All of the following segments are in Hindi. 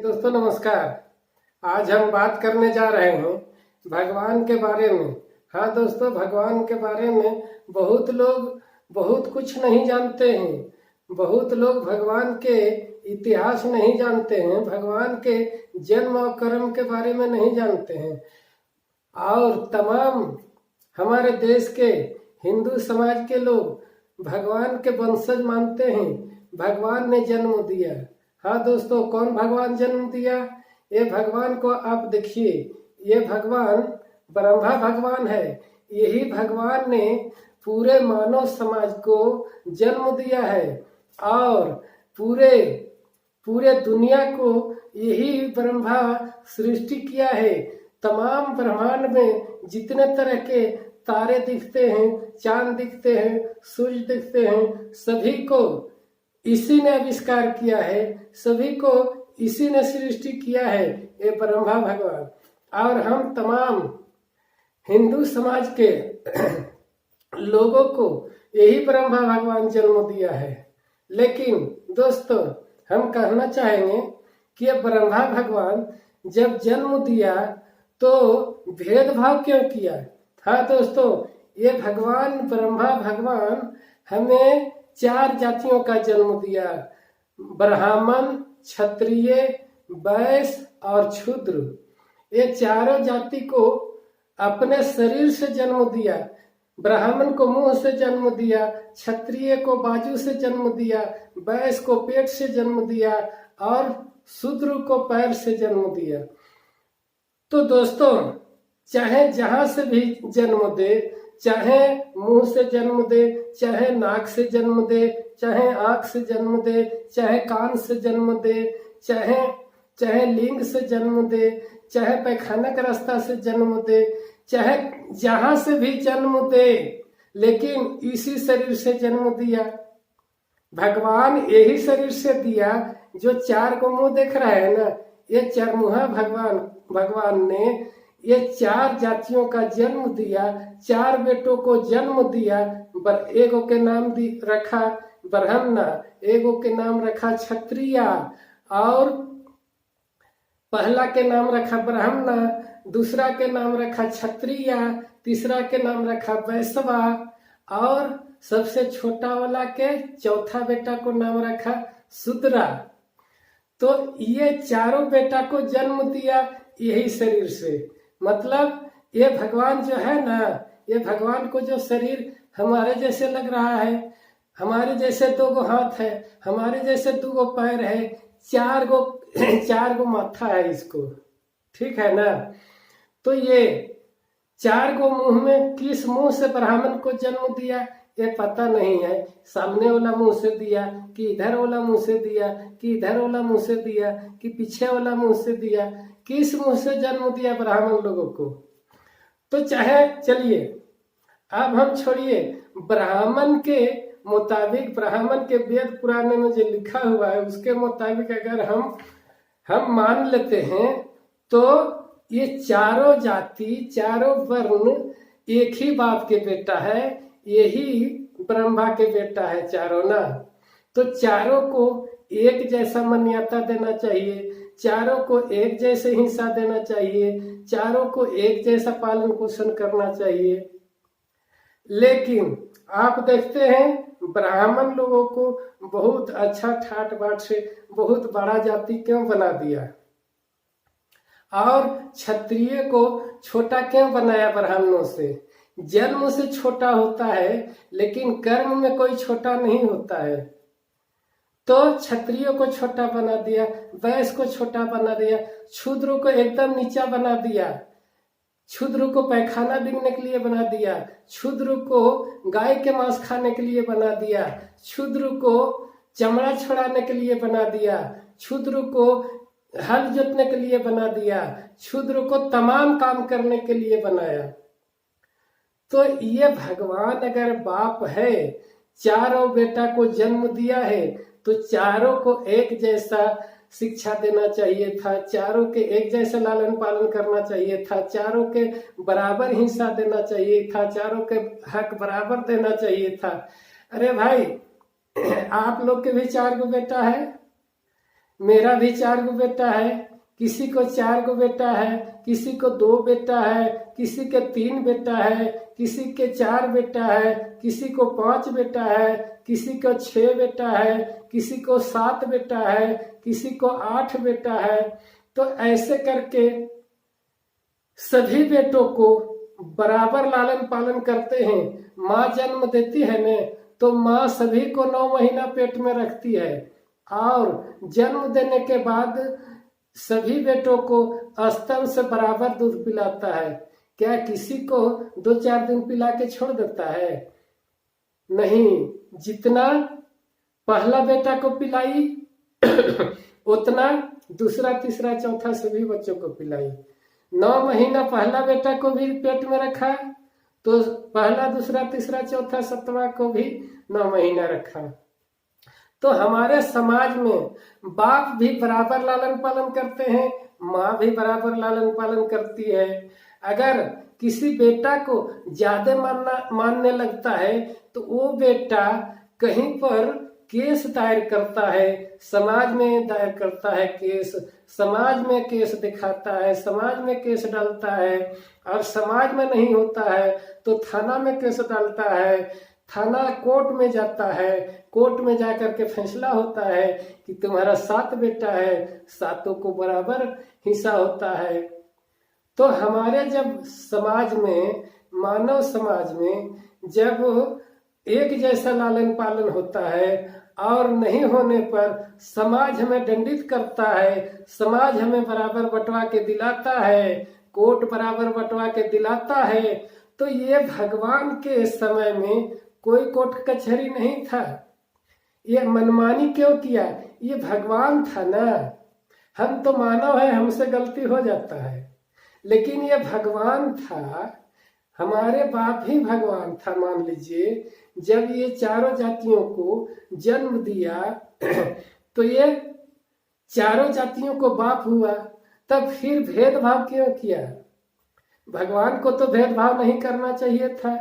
दोस्तों नमस्कार। आज हम बात करने जा रहे हैं भगवान के बारे में। हाँ दोस्तों, भगवान के बारे में बहुत लोग बहुत कुछ नहीं जानते हैं। बहुत लोग भगवान के इतिहास नहीं जानते हैं, भगवान के जन्म और कर्म के बारे में नहीं जानते हैं। और तमाम हमारे देश के हिंदू समाज के लोग भगवान के वंशज मानते हैं। भगवान ने जन्म दिया। हाँ दोस्तों, कौन भगवान जन्म दिया? ये भगवान को आप देखिए, ये भगवान ब्रह्मा भगवान है। यही भगवान ने पूरे मानव समाज को जन्म दिया है और पूरे पूरे दुनिया को यही ब्रह्मा सृष्टि किया है। तमाम ब्रह्मांड में जितने तरह के तारे दिखते हैं, चांद दिखते हैं, सूर्य दिखते हैं, सभी को इसी ने आविष्कार किया है, सभी को इसी ने सृष्टि किया है, ये ब्रह्मा भगवान। और हम तमाम हिंदू समाज के लोगों को यही ब्रह्मा भगवान जन्म दिया है। लेकिन दोस्तों, हम कहना चाहेंगे कि ये ब्रह्मा भगवान जब जन्म दिया तो भेदभाव क्यों किया? हाँ दोस्तों, ये भगवान ब्रह्मा भगवान हमें 4 जातियों का जन्म दिया, ब्राह्मण, क्षत्रिय, वैश्य और शूद्र। ये चारों जाति को अपने शरीर से जन्म दिया। ब्राह्मण को मुंह से जन्म दिया, क्षत्रिय को बाजू से जन्म दिया, वैश्य को पेट से जन्म दिया और शूद्र को पैर से जन्म दिया। तो दोस्तों, चाहे जहां से भी जन्म दे, चाहे मुंह से जन्म दे, चाहे नाक से जन्म दे, चाहे आंख से जन्म दे, चाहे कान से जन्म दे, चाहे लिंग से जन्म दे, चाहे पैखाना का रास्ता से जन्म दे, चाहे जहां से भी जन्म दे, लेकिन इसी शरीर से जन्म दिया। भगवान यही शरीर से दिया। जो 4 को मुंह देख रहा है ना, ये चरमुहा भगवान ने ये 4 जातियों का जन्म दिया, 4 बेटों को जन्म दिया। एगो के नाम रखा ब्राह्मण, एगो के नाम रखा क्षत्रिय, और पहला के नाम रखा ब्राह्मण, दूसरा के नाम रखा क्षत्रिय, तीसरा के नाम रखा वैश्य, और सबसे छोटा वाला के चौथा बेटा को नाम रखा शूद्र। तो ये चारों बेटा को जन्म दिया यही शरीर से। मतलब ये भगवान जो है ना, ये भगवान को जो शरीर हमारे जैसे लग रहा है, हमारे जैसे 2 हाथ है, हमारे जैसे 2 पैर है, 4 गो माथा है इसको, ठीक है ना। तो ये 4 गो मुंह में किस मुंह से ब्राह्मण को जन्म दिया ये पता नहीं है। सामने वाला मुंह से दिया कि इधर वाला मुंह से दिया कि इधर वाला मुंह से दिया कि पीछे वाला मुंह से दिया, किस मुंह से जन्म दिया ब्राह्मण लोगों को? तो चाहे चलिए अब हम छोड़िए, ब्राह्मण के मुताबिक, ब्राह्मण के वेद पुराण में जो लिखा हुआ है उसके मुताबिक अगर हम मान लेते हैं तो ये चारों जाति, चारों वर्ण एक ही बाप के बेटा है, यही ब्रह्मा के बेटा है चारों ना। तो चारों को एक जैसा मान्यता देना चाहिए, चारों को एक जैसे हिस्सा देना चाहिए, चारों को एक जैसा पालन पोषण करना चाहिए। लेकिन आप देखते हैं ब्राह्मण लोगों को बहुत अच्छा ठाट बाट से बहुत बड़ा जाति क्यों बना दिया, और क्षत्रिय को छोटा क्यों बनाया ब्राह्मणों से? जन्म से छोटा होता है लेकिन कर्म में कोई छोटा नहीं होता है। तो क्षत्रिय को छोटा बना दिया, वैश्य को छोटा बना दिया, शूद्र को एकदम नीचा बना दिया, शूद्र को पैखाना बिगने के लिए बना दिया, शूद्र को गाय के मांस खाने के लिए बना दिया, शूद्र को चमड़ा छुड़ाने के लिए बना दिया, शूद्र को हल जोतने के लिए बना दिया, शूद्र को तमाम काम करने के लिए बनाया। तो ये भगवान अगर बाप है, चारों बेटा को जन्म दिया है, तो चारों को एक जैसा शिक्षा देना चाहिए था, चारों के एक जैसा लालन पालन करना चाहिए था, चारों के बराबर हिस्सा देना चाहिए था, चारों के हक बराबर देना चाहिए था। अरे भाई, आप लोग के भी 4 गो बेटा है, मेरा भी 4 गो बेटा है, किसी को 4 गो बेटा है, किसी को 2 बेटा है, किसी के 3 बेटा है, किसी के 4 बेटा है, किसी को 5 बेटा है, किसी को 6 बेटा है, किसी को 7 बेटा है, किसी को 8 बेटा है। तो ऐसे करके सभी बेटों को बराबर लालन पालन करते हैं। माँ जन्म देती है ने तो माँ सभी को 9 महीना पेट में रखती है और जन्म देने के बाद सभी बेटों को स्तन से बराबर दूध पिलाता है। क्या किसी को 2-4 दिन पिला के छोड़ देता है? नहीं, जितना पहला बेटा को पिलाई उतना दूसरा, तीसरा, चौथा सभी बच्चों को पिलाई। 9 महीना पहला बेटा को भी पेट में रखा, तो पहला, दूसरा, तीसरा, चौथा, 7वां को भी 9 महीना रखा। तो हमारे समाज में बाप भी बराबर लालन पालन करते हैं, माँ भी बराबर लालन पालन करती है। अगर किसी बेटा को ज्यादा मानने लगता है तो वो बेटा कहीं पर केस दायर करता है, समाज में दायर करता है केस, समाज में केस दिखाता है, समाज में केस डालता है, और समाज में नहीं होता है तो थाना में केस डालता है, थाना कोर्ट में जाता है, कोर्ट में जाकर के फैसला होता है कि तुम्हारा 7 बेटा है, 7 को बराबर हिस्सा होता है। तो हमारे जब समाज में, मानव समाज में जब एक जैसा लालन पालन होता है और नहीं होने पर समाज हमें दंडित करता है, समाज हमें बराबर बंटवा के दिलाता है, कोर्ट बराबर बंटवा के दिलाता है, तो ये भगवान के समय में कोई कोर्ट कचहरी नहीं था। ये मनमानी क्यों किया? ये भगवान था ना। हम तो मानव है, हमसे गलती हो जाता है, लेकिन ये भगवान था, हमारे बाप ही भगवान था। मान लीजिए जब ये चारों जातियों को जन्म दिया तो ये चारों जातियों को बाप हुआ, तब फिर भेदभाव क्यों किया? भगवान को तो भेदभाव नहीं करना चाहिए था,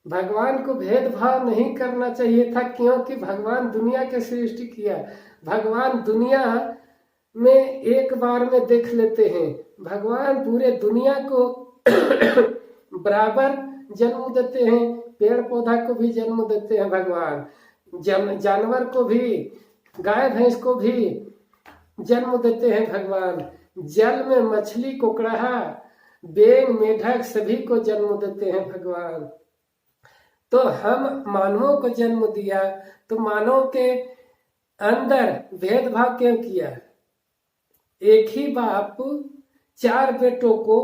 भगवान को भेदभाव नहीं करना चाहिए था, क्योंकि भगवान दुनिया के सृष्टि किया। भगवान दुनिया में एक बार में देख लेते हैं, भगवान पूरे दुनिया को बराबर जन्म देते हैं, पेड़ पौधा को भी जन्म देते हैं भगवान, जानवर को भी, गाय भैंस को भी जन्म देते हैं भगवान, जल में मछली, कोकड़हा, बेंग, मेढक सभी को जन्म देते हैं भगवान। तो हम मानवों को जन्म दिया, तो मानव के अंदर भेदभाव क्यों किया? एक ही बाप 4 बेटों को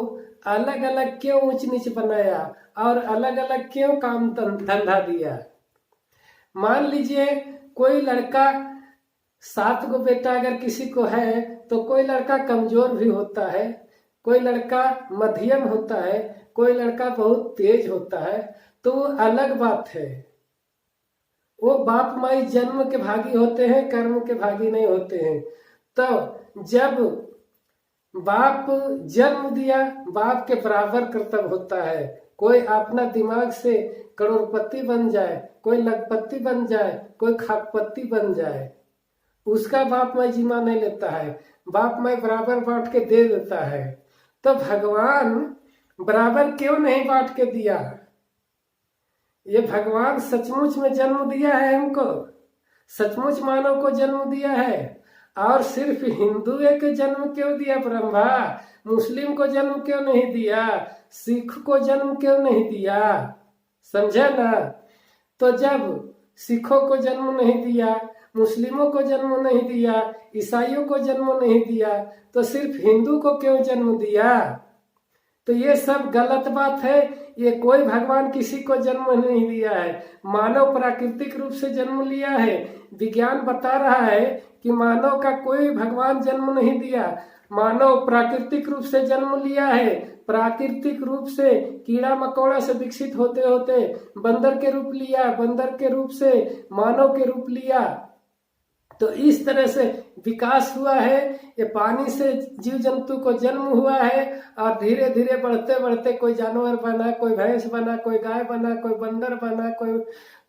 अलग अलग क्यों ऊंच नीच बनाया और अलग अलग क्यों काम धंधा दिया? मान लीजिए कोई लड़का 7 गो बेटा अगर किसी को है तो कोई लड़का कमजोर भी होता है, कोई लड़का मध्यम होता है, कोई लड़का बहुत तेज होता है, तो वो अलग बात है। वो बाप माई जन्म के भागी होते हैं, कर्म के भागी नहीं होते हैं। तो जब बाप जन्म दिया, बाप के बराबर कर्तव्य होता है। कोई अपना दिमाग से करोड़पति बन जाए, कोई लखपति बन जाए, कोई खाकपति बन जाए, उसका बाप माई जिम्मा नहीं लेता है, बाप माई बराबर बांट के दे देता है। तो भगवान बराबर क्यों नहीं बांट के दिया? ये भगवान सचमुच में जन्म दिया है हमको, सचमुच मानव को जन्म दिया है। और सिर्फ हिंदू को जन्म क्यों दिया ब्रह्मा? मुस्लिम को जन्म क्यों नहीं दिया? सिख को जन्म क्यों नहीं दिया? समझे ना? तो जब सिखों को जन्म नहीं दिया, मुस्लिमों को जन्म नहीं दिया, ईसाइयों को जन्म नहीं दिया, तो सिर्फ हिंदू को क्यों जन्म दिया? तो ये सब गलत बात है। ये कोई भगवान किसी को जन्म नहीं दिया है, मानव प्राकृतिक रूप से जन्म लिया है। विज्ञान बता रहा है कि मानव का कोई भगवान जन्म नहीं दिया, मानव प्राकृतिक रूप से जन्म लिया है। प्राकृतिक रूप से कीड़ा मकोड़ा से विकसित होते होते बंदर के रूप लिया, बंदर के रूप से मानव के रूप लिया। तो इस तरह से विकास हुआ है, ये पानी से जीव जंतु को जन्म हुआ है और धीरे धीरे बढ़ते बढ़ते कोई जानवर बना, कोई भैंस बना, कोई गाय बना, कोई बंदर बना, कोई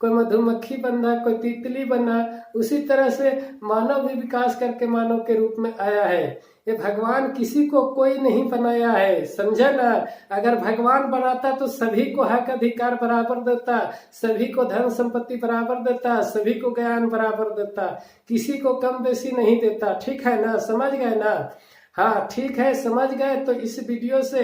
मधुमक्खी बना, कोई तितली बना। उसी तरह से मानव भी विकास करके मानव के रूप में आया है। ये भगवान किसी को कोई नहीं बनाया है, समझे ना। अगर भगवान बनाता तो सभी को हक अधिकार बराबर देता, सभी को धन संपत्ति बराबर देता, सभी को ज्ञान बराबर देता, किसी को कम बेसी नहीं देता। ठीक है ना, समझ गए ना। हाँ ठीक है, समझ गए। तो इस वीडियो से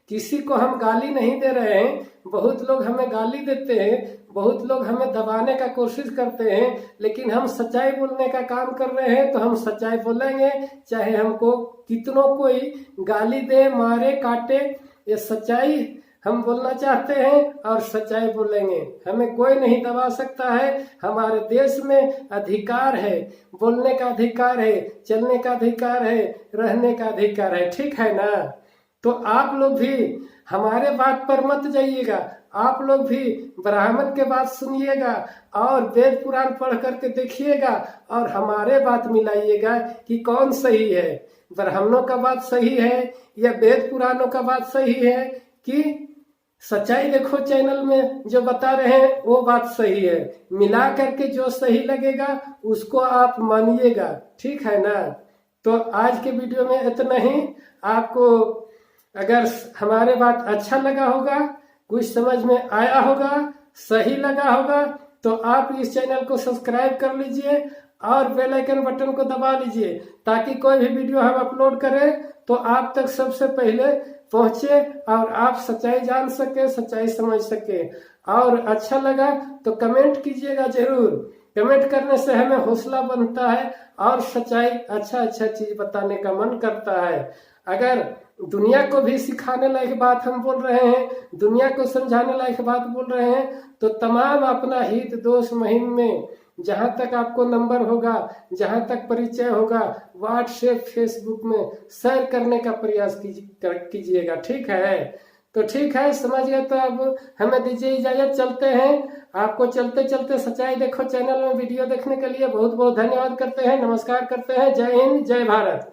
किसी को हम गाली नहीं दे रहे हैं। बहुत लोग हमें गाली देते हैं, बहुत लोग हमें दबाने का कोशिश करते हैं, लेकिन हम सच्चाई बोलने का काम कर रहे हैं तो हम सच्चाई बोलेंगे, चाहे हमको कितनों कोई गाली दे, मारे, काटे। ये सच्चाई हम बोलना चाहते हैं और सच्चाई बोलेंगे। हमें कोई नहीं दबा सकता है। हमारे देश में अधिकार है, बोलने का अधिकार है, चलने का अधिकार है, रहने का अधिकार है। ठीक है ना। तो आप लोग भी हमारे बात पर मत जाइएगा, आप लोग भी ब्राह्मण के बात सुनिएगा और वेद पुराण पढ़ करके देखिएगा और हमारे बात मिलाइएगा कि कौन सही है, ब्राह्मणों का बात सही है या वेद पुराणों का बात सही है, कि सच्चाई देखो चैनल में जो बता रहे हैं वो बात सही है। मिला करके जो सही लगेगा उसको आप मानिएगा। ठीक है ना। तो आज के वीडियो में इतना ही। आपको अगर हमारे बात अच्छा लगा होगा, कुछ समझ में आया होगा, सही लगा होगा, तो आप इस चैनल को सब्सक्राइब कर लीजिए और बेल आइकन बटन को दबा लीजिए, ताकि कोई भी वीडियो हम अपलोड करें तो आप तक सबसे पहले पहुंचे और आप सच्चाई जान सके, सच्चाई समझ सके। और अच्छा लगा तो कमेंट कीजिएगा जरूर। कमेंट करने से हमें हौसला बनता है और सच्चाई अच्छा चीज बताने का मन करता है। अगर दुनिया को भी सिखाने लायक बात हम बोल रहे हैं, दुनिया को समझाने लायक बात बोल रहे हैं, तो तमाम अपना हित दोस्त मुहिम में जहां तक आपको नंबर होगा, जहां तक परिचय होगा, व्हाट्सएप फेसबुक में शेयर करने का प्रयास कीजिएगा। ठीक है। तो ठीक है, समझ गए। तो अब हमें दीजिए इजाजत, चलते हैं। आपको चलते चलते सच्चाई देखो चैनल में वीडियो देखने के लिए बहुत बहुत धन्यवाद करते हैं, नमस्कार करते हैं। जय हिंद, जय भारत।